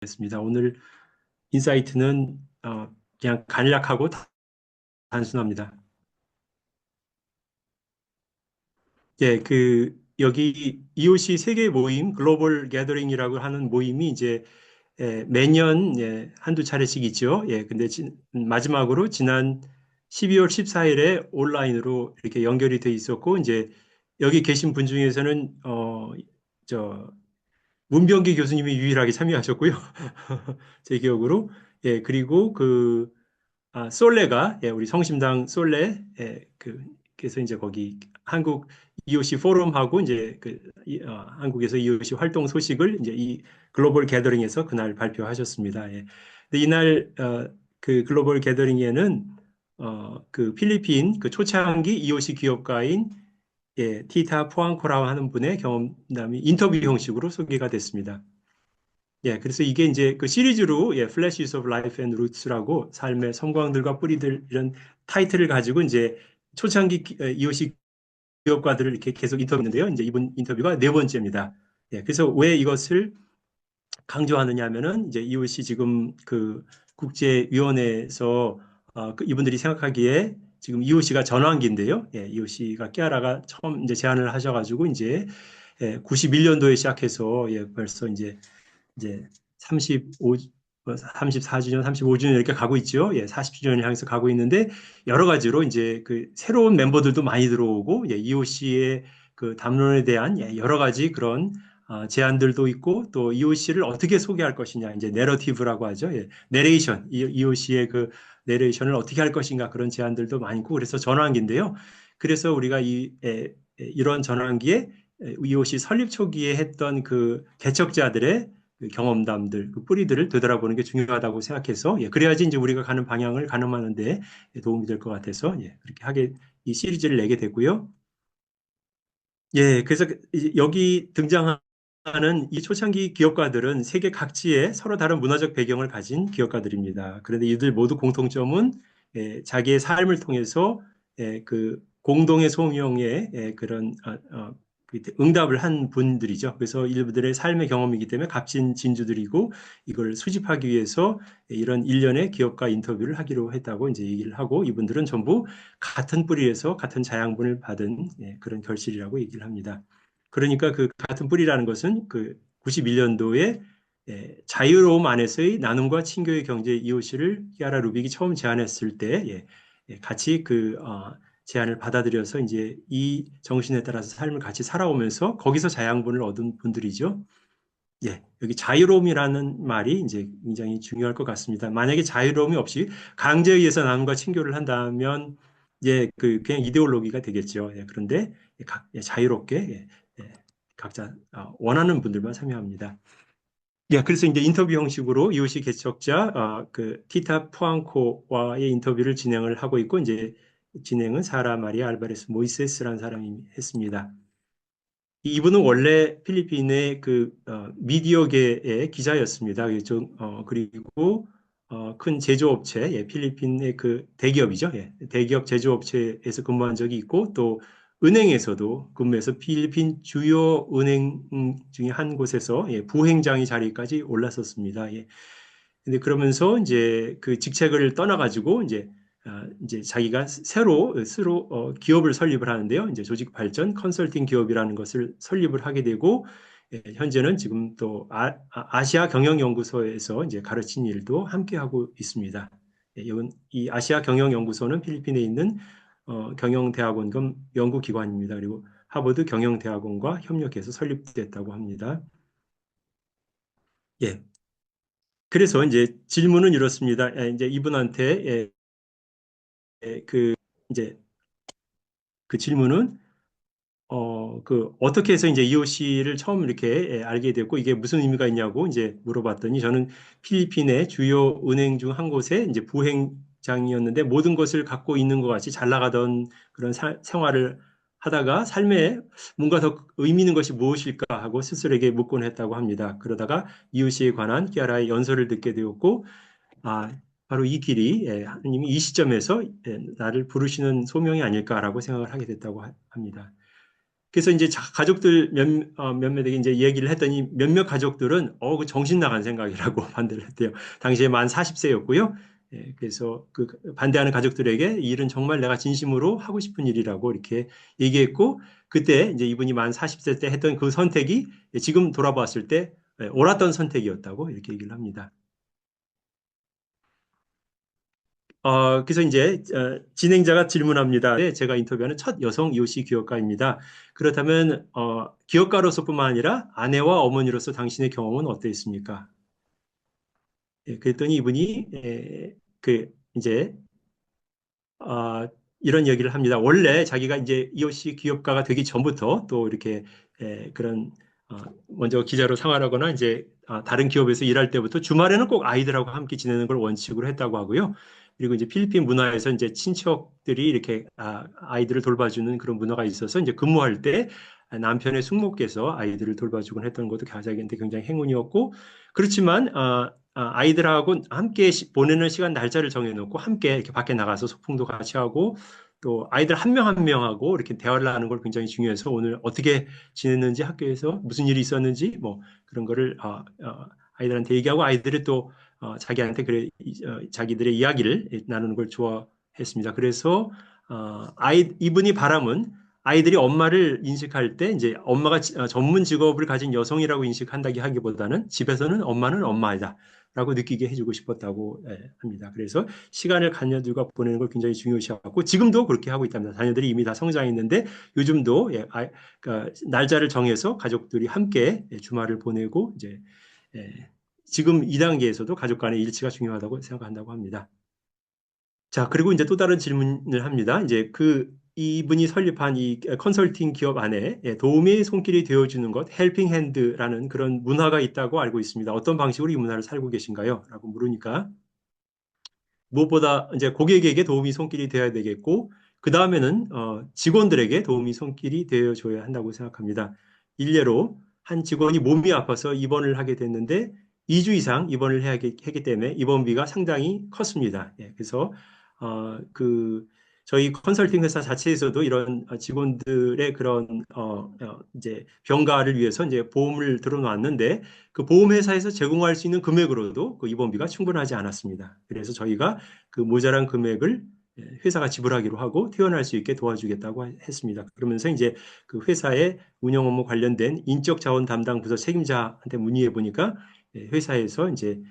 하겠습니다. 오늘 인사이트는 그냥 간략하고 단순합니다. 예, 여기 EOC 세계 모임 글로벌 게더링이라고 하는 모임이 이제 매년 한두 차례씩 있죠. 근데 마지막으로 지난 12월 14일에 온라인으로 이렇게 연결이 돼 있었고, 이제 여기 계신 분 중에서는 저 문병기 교수님이 유일하게 참여하셨고요. 제 기억으로. 그리고 솔레가, 우리 성심당 솔레, 그래서 이제 거기 한국 EOC 포럼하고 이제 한국에서 EOC 활동 소식을 이제 이 글로벌 게더링에서 그날 발표하셨습니다. 근데 이날, 그 글로벌 게더링에는, 그 필리핀 그 초창기 EOC 기업가인, 티타 포앙코라고 하는 분의 경험담이 인터뷰 형식으로 소개가 됐습니다. 그래서 이게 이제 그 시리즈로, Flashes of Life and Roots라고 삶의 섬광들과 뿌리들 이런 타이틀을 가지고 이제 초창기 EOC 기업가들을 이렇게 계속 인터뷰했는데요. 이제 이분 인터뷰가 네 번째입니다. 그래서 왜 이것을 강조하느냐 하면은 이제 EOC 지금 그 국제위원회에서 이분들이 생각하기에 지금 EOC가 전환기인데요. EOC가 깨알아가 처음 이제 제안을 하셔가지고 이제 91년도에 시작해서 벌써 이제 34주년, 35주년 이렇게 가고 있죠. 40주년을 향해서 가고 있는데 여러 가지로 이제 그 새로운 멤버들도 많이 들어오고 EOC의 그 담론에 대한 여러 가지 그런 제안들도 있고 또 EOC를 어떻게 소개할 것이냐 이제 내러티브라고 하죠. 내레이션, EOC의 그 내레이션을 어떻게 할 것인가 그런 제안들도 많고 그래서 전환기인데요. 그래서 우리가 이런 전환기에 EOC 설립 초기에 했던 그 개척자들의 그 경험담들, 그 뿌리들을 되돌아보는 게 중요하다고 생각해서, 그래야지 이제 우리가 가는 방향을 가늠하는데 도움이 될 것 같아서, 그렇게 이 시리즈를 내게 됐고요. 그래서 여기 등장하는 이 초창기 기업가들은 세계 각지에 서로 다른 문화적 배경을 가진 기업가들입니다. 그런데 이들 모두 공통점은 자기의 삶을 통해서 그 공동의 소명에 그런 응답을 한 분들이죠. 그래서 이들의 삶의 경험이기 때문에 값진 진주들이고 이걸 수집하기 위해서 이런 일련의 기업가 인터뷰를 하기로 했다고 이제 얘기를 하고 이분들은 전부 같은 뿌리에서 같은 자양분을 받은 그런 결실이라고 얘기를 합니다. 그러니까 그 같은 뿌리라는 것은 그 91년도에 자유로움 안에서의 나눔과 친교의 경제 EOC를 히아라 루빅이 처음 제안했을 때 같이 제안을 받아들여서 이제 이 정신에 따라서 삶을 같이 살아오면서 거기서 자양분을 얻은 분들이죠. 여기 자유로움이라는 말이 이제 굉장히 중요할 것 같습니다. 만약에 자유로움이 없이 강제에 의해서 남과 친교를 한다면 그냥 이데올로기가 되겠죠. 그런데 자유롭게 각자 원하는 분들만 참여합니다. 그래서 이제 인터뷰 형식으로 이웃이 개척자 그 티타 푸앙코와의 인터뷰를 진행을 하고 있고 이제 진행은 사라 마리아 알바레스 모이세스라는 사람이 했습니다. 이분은 원래 필리핀의 미디어계의 기자였습니다. 그리고 큰 제조업체, 필리핀의 그 대기업이죠. 대기업 제조업체에서 근무한 적이 있고 또 은행에서도 근무해서 필리핀 주요 은행 중에 한 곳에서 부행장의 자리까지 올랐었습니다. 근데 그러면서 이제 그 직책을 떠나가지고 이제 자기가 새로 기업을 설립을 하는데요. 이제 조직 발전 컨설팅 기업이라는 것을 설립을 하게 되고 현재는 지금 또 아시아 경영연구소에서 이제 가르치는 일도 함께 하고 있습니다. 이 아시아 경영연구소는 필리핀에 있는 경영대학원 겸 연구기관입니다. 그리고 하버드 경영대학원과 협력해서 설립됐다고 합니다. 그래서 이제 질문은 이렇습니다. 이제 이분한테 이제 그 질문은 어떻게 해서 이제 EOC를 처음 이렇게 알게 됐고 이게 무슨 의미가 있냐고 이제 물어봤더니 저는 필리핀의 주요 은행 중 한 곳에 이제 부행장이었는데 모든 것을 갖고 있는 것 같이 잘 나가던 그런 생활을 하다가 삶에 뭔가 더 의미 있는 것이 무엇일까 하고 스스로에게 묻곤 했다고 합니다. 그러다가 EOC에 관한 키아라의 연설을 듣게 되었고 바로 이 길이 하나님이 이 시점에서 나를 부르시는 소명이 아닐까라고 생각을 하게 됐다고 합니다. 그래서 이제 가족들 몇몇에게 이제 얘기를 했더니 몇몇 가족들은 그 정신 나간 생각이라고 반대를 했대요. 당시에 만 40세였고요. 예, 그래서 그 반대하는 가족들에게 이 일은 정말 내가 진심으로 하고 싶은 일이라고 이렇게 얘기했고, 그때 이제 이분이 만 40세 때 했던 그 선택이 지금 돌아봤을 때 옳았던 선택이었다고 이렇게 얘기를 합니다. 그래서 이제 진행자가 질문합니다. 네, 제가 인터뷰하는 첫 여성 이호씨 기업가입니다. 그렇다면 기업가로서뿐만 아니라 아내와 어머니로서 당신의 경험은 어땠습니까? 예, 그랬더니 이분이 이제 아, 이런 얘기를 합니다. 원래 자기가 이제 이호씨 기업가가 되기 전부터 또 이렇게 그런 먼저 기자로 생활하거나 이제 다른 기업에서 일할 때부터 주말에는 꼭 아이들하고 함께 지내는 걸 원칙으로 했다고 하고요. 그리고 이제 필리핀 문화에서 이제 친척들이 이렇게 아이들을 돌봐주는 그런 문화가 있어서 이제 근무할 때 남편의 숙모께서 아이들을 돌봐주곤 했던 것도 자기한테 굉장히 행운이었고, 그렇지만 아이들하고 함께 보내는 시간 날짜를 정해놓고 함께 이렇게 밖에 나가서 소풍도 같이 하고 또 아이들 한 명 한 명하고 이렇게 대화를 하는 걸 굉장히 중요해서 오늘 어떻게 지냈는지 학교에서 무슨 일이 있었는지 뭐 그런 거를 아이들한테 얘기하고 아이들이 또 자기한테 자기들의 이야기를 나누는 걸 좋아했습니다. 그래서 이분이 바람은 아이들이 엄마를 인식할 때 이제 엄마가 전문 직업을 가진 여성이라고 인식한다기 하기보다는 집에서는 엄마는 엄마이다. 라고 느끼게 해주고 싶었다고 합니다. 그래서 시간을 자녀들과 보내는 걸 굉장히 중요시하고 지금도 그렇게 하고 있답니다. 자녀들이 이미 다 성장했는데 요즘도 그러니까 날짜를 정해서 가족들이 함께 주말을 보내고 이제 지금 이 단계에서도 가족 간의 일치가 중요하다고 생각한다고 합니다. 자, 그리고 이제 또 다른 질문을 합니다. 이제 이분이 설립한 이 컨설팅 기업 안에 도움의 손길이 되어주는 것, 헬핑 핸드라는 그런 문화가 있다고 알고 있습니다. 어떤 방식으로 이 문화를 살고 계신가요? 라고 물으니까 무엇보다 이제 고객에게 도움이 손길이 되어야 되겠고, 그 다음에는 직원들에게 도움이 손길이 되어줘야 한다고 생각합니다. 일례로 한 직원이 몸이 아파서 입원을 하게 됐는데 2주 이상 입원을 해야 하기 때문에 입원비가 상당히 컸습니다. 예, 그래서 저희 컨설팅 회사 자체에서도 이런 직원들의 그런 이제 병가를 위해서 이제 보험을 들어놨는데 그 보험회사에서 제공할 수 있는 금액으로도 그 입원비가 충분하지 않았습니다. 그래서 저희가 그 모자란 금액을 회사가 지불하기로 하고 퇴원할 수 있게 도와주겠다고 했습니다. 그러면서 이제 그 회사의 운영 업무 관련된 인적 자원 담당 부서 책임자한테 문의해 보니까 회사에서 이제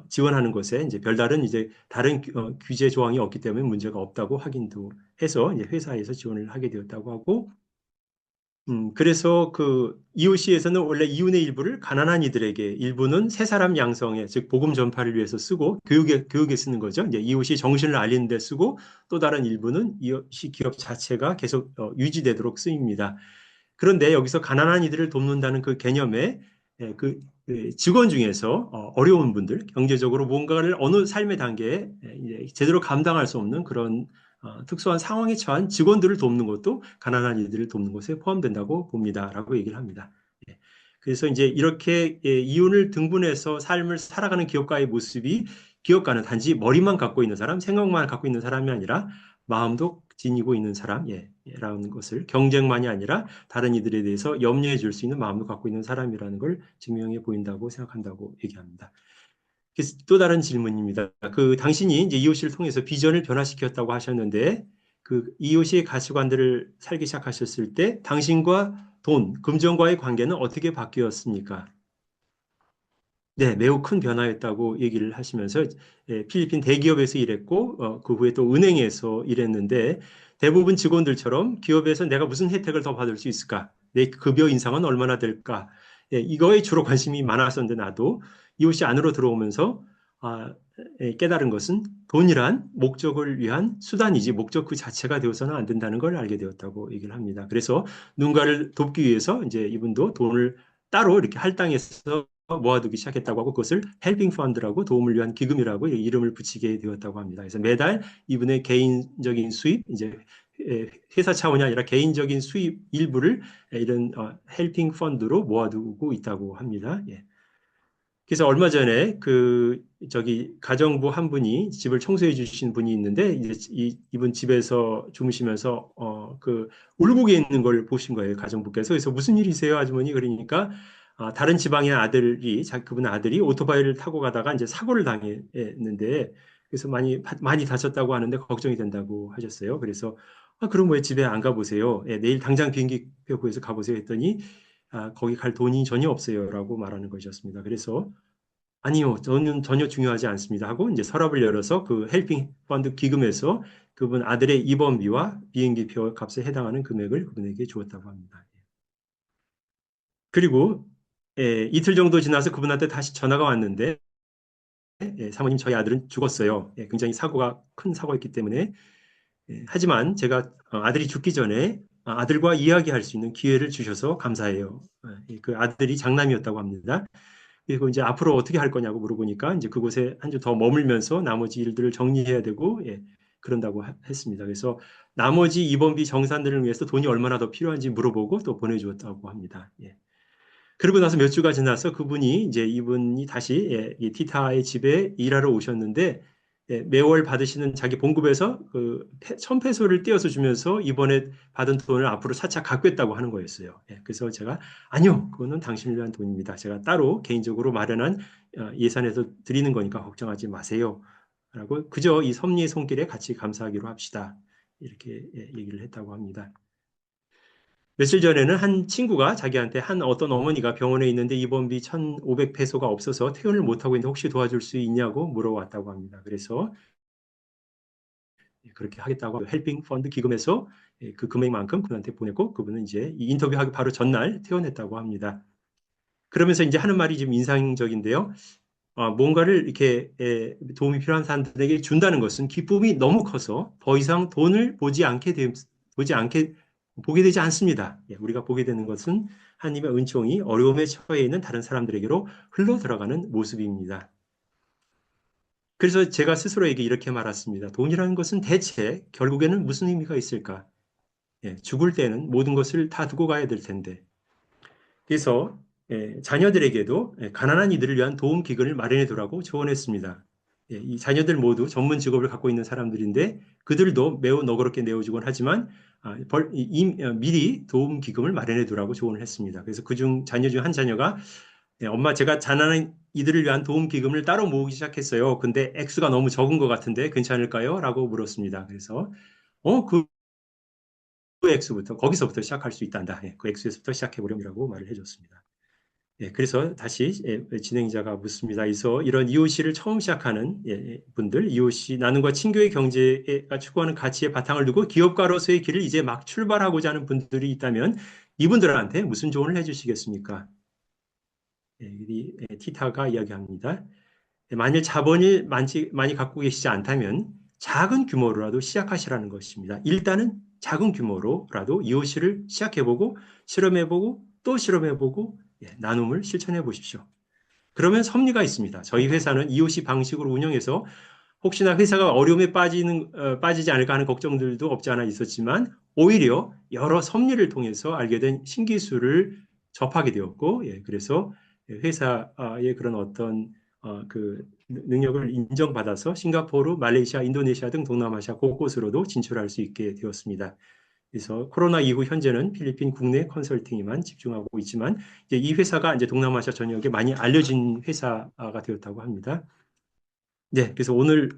지원하는 것에 이제 별다른 이제 다른 규제 조항이 없기 때문에 문제가 없다고 확인도 해서 이제 회사에서 지원을 하게 되었다고 하고 그래서 그 EOC에서는 원래 이윤의 일부를 가난한 이들에게 일부는 새 사람 양성에 즉 복음 전파를 위해서 쓰고 교육에 쓰는 거죠. 이제 EOC 정신을 알리는 데 쓰고 또 다른 일부는 EOC 기업 자체가 계속 유지되도록 쓰입니다. 그런데 여기서 가난한 이들을 돕는다는 그 개념에 직원 중에서 어려운 분들, 경제적으로 뭔가를 어느 삶의 단계에 이제 제대로 감당할 수 없는 그런 특수한 상황에 처한 직원들을 돕는 것도 가난한 이들을 돕는 것에 포함된다고 봅니다라고 얘기를 합니다. 예. 그래서 이제 이렇게 이윤을 등분해서 삶을 살아가는 기업가의 모습이 기업가는 단지 머리만 갖고 있는 사람, 생각만 갖고 있는 사람이 아니라 마음도 지니고 있는 사람, 라는 것을 경쟁만이 아니라 다른 이들에 대해서 염려해 줄 수 있는 마음을 갖고 있는 사람이라는 걸 증명해 보인다고 생각한다고 얘기합니다. 또 다른 질문입니다. 당신이 이제 이호씨를 통해서 비전을 변화시켰다고 하셨는데 그 이호씨의 가치관들을 살기 시작하셨을 때 당신과 돈, 금전과의 관계는 어떻게 바뀌었습니까? 네, 매우 큰 변화였다고 얘기를 하시면서 필리핀 대기업에서 일했고 그 후에 또 은행에서 일했는데 대부분 직원들처럼 기업에서 내가 무슨 혜택을 더 받을 수 있을까? 내 급여 인상은 얼마나 될까? 이거에 주로 관심이 많았었는데 나도 이웃이 안으로 들어오면서 아, 깨달은 것은 돈이란 목적을 위한 수단이지 목적 그 자체가 되어서는 안 된다는 걸 알게 되었다고 얘기를 합니다. 그래서 누군가를 돕기 위해서 이제 이분도 돈을 따로 이렇게 할당해서 모아두기 시작했다고 하고 그것을 헬핑 펀드라고 도움을 위한 기금이라고 이름을 붙이게 되었다고 합니다. 그래서 매달 이분의 개인적인 수입, 이제 회사 차원이 아니라 개인적인 수입 일부를 이런 헬핑 펀드로 모아두고 있다고 합니다. 예. 그래서 얼마 전에 저기 가정부 한 분이 집을 청소해 주신 분이 있는데 이제 이분 집에서 주무시면서 울국에 있는 걸 보신 거예요. 가정부께서. 그래서 무슨 일이세요, 아주머니? 그러니까 다른 지방의 그분 아들이 오토바이를 타고 가다가 이제 사고를 당했는데 그래서 많이 다쳤다고 하는데 걱정이 된다고 하셨어요. 그래서 그럼 왜 집에 안 가보세요? 예, 내일 당장 비행기 표 구해서 가보세요 했더니 거기 갈 돈이 전혀 없어요라고 말하는 것이었습니다. 그래서 아니요, 저는 전혀 중요하지 않습니다 하고 이제 서랍을 열어서 그 헬핑 펀드 기금에서 그분 아들의 입원비와 비행기 표 값에 해당하는 금액을 그분에게 주었다고 합니다. 그리고 이틀 정도 지나서 그분한테 다시 전화가 왔는데 사모님 저희 아들은 죽었어요. 굉장히 큰 사고였기 때문에 하지만 제가 아들이 죽기 전에 아들과 이야기할 수 있는 기회를 주셔서 감사해요. 그 아들이 장남이었다고 합니다. 그리고 이제 앞으로 어떻게 할 거냐고 물어보니까 이제 그곳에 한 주 더 머물면서 나머지 일들을 정리해야 되고 그런다고 했습니다. 그래서 나머지 입원비 정산들을 위해서 돈이 얼마나 더 필요한지 물어보고 또 보내주었다고 합니다. 그러고 나서 몇 주가 지나서 이분이 다시 이 티타의 집에 일하러 오셨는데 매월 받으시는 자기 봉급에서 그 1,000페소를 떼어서 주면서 이번에 받은 돈을 앞으로 차차 갚겠다고 하는 거였어요. 그래서 제가 아니요, 그거는 당신을 위한 돈입니다. 제가 따로 개인적으로 마련한 예산에서 드리는 거니까 걱정하지 마세요. 라고 그저 이 섭리의 손길에 같이 감사하기로 합시다. 이렇게 얘기를 했다고 합니다. 며칠 전에는 한 친구가 자기한테 한 어떤 어머니가 병원에 있는데 입원비 1,500페소가 없어서 퇴원을 못하고 있는데 혹시 도와줄 수 있냐고 물어왔다고 합니다. 그래서 그렇게 하겠다고 헬핑 펀드 기금에서 그 금액만큼 그분한테 보냈고 그분은 이제 이 인터뷰하기 바로 전날 퇴원했다고 합니다. 그러면서 이제 하는 말이 좀 인상적인데요. 뭔가를 이렇게 도움이 필요한 사람들에게 준다는 것은 기쁨이 너무 커서 더 이상 돈을 보게 되지 않습니다. 우리가 보게 되는 것은 하나님의 은총이 어려움에 처해 있는 다른 사람들에게로 흘러 들어가는 모습입니다. 그래서 제가 스스로에게 이렇게 말했습니다. 돈이라는 것은 대체 결국에는 무슨 의미가 있을까? 죽을 때는 모든 것을 다 두고 가야 될 텐데. 그래서 자녀들에게도 가난한 이들을 위한 도움 기금을 마련해 두라고 조언했습니다. 이 자녀들 모두 전문 직업을 갖고 있는 사람들인데 그들도 매우 너그럽게 내어주곤 하지만 미리 도움 기금을 마련해 두라고 조언을 했습니다. 그래서 자녀 중 한 자녀가 엄마 제가 가난한 이들을 위한 도움 기금을 따로 모으기 시작했어요. 근데 액수가 너무 적은 것 같은데 괜찮을까요? 라고 물었습니다. 그래서 그 액수부터 거기서부터 시작할 수 있단다. 그 액수에서부터 시작해 보렴이라고 말을 해줬습니다. 그래서 다시 진행자가 묻습니다. 그래서 이런 EOC를 처음 시작하는 분들, EOC 나눔과 친교의 경제가 추구하는 가치의 바탕을 두고 기업가로서의 길을 이제 막 출발하고자 하는 분들이 있다면 이분들한테 무슨 조언을 해주시겠습니까? 티타가 이야기합니다. 만일 자본을 많이 갖고 계시지 않다면 작은 규모로라도 시작하시라는 것입니다. 일단은 작은 규모로라도 EOC를 시작해보고 실험해보고 또 실험해보고 나눔을 실천해 보십시오. 그러면 섭리가 있습니다. 저희 회사는 EOC 방식으로 운영해서 혹시나 회사가 어려움에 빠지지 않을까 하는 걱정들도 없지 않아 있었지만 오히려 여러 섭리를 통해서 알게 된 신기술을 접하게 되었고, 그래서 회사의 그런 어떤 그 능력을 인정받아서 싱가포르, 말레이시아, 인도네시아 등 동남아시아 곳곳으로도 진출할 수 있게 되었습니다. 그래서 코로나 이후 현재는 필리핀 국내 컨설팅에만 집중하고 있지만 이제 이 회사가 이제 동남아시아 전역에 많이 알려진 회사가 되었다고 합니다. 네, 그래서 오늘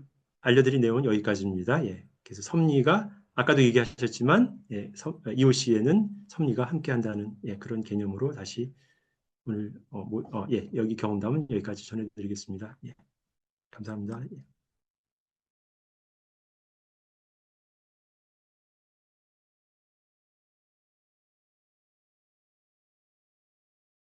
알려드린 내용은 여기까지입니다. 그래서 섭리가 아까도 얘기하셨지만 EOC에는 섭리가 함께한다는 그런 개념으로 다시 오늘 여기 경험담은 여기까지 전해드리겠습니다. 감사합니다.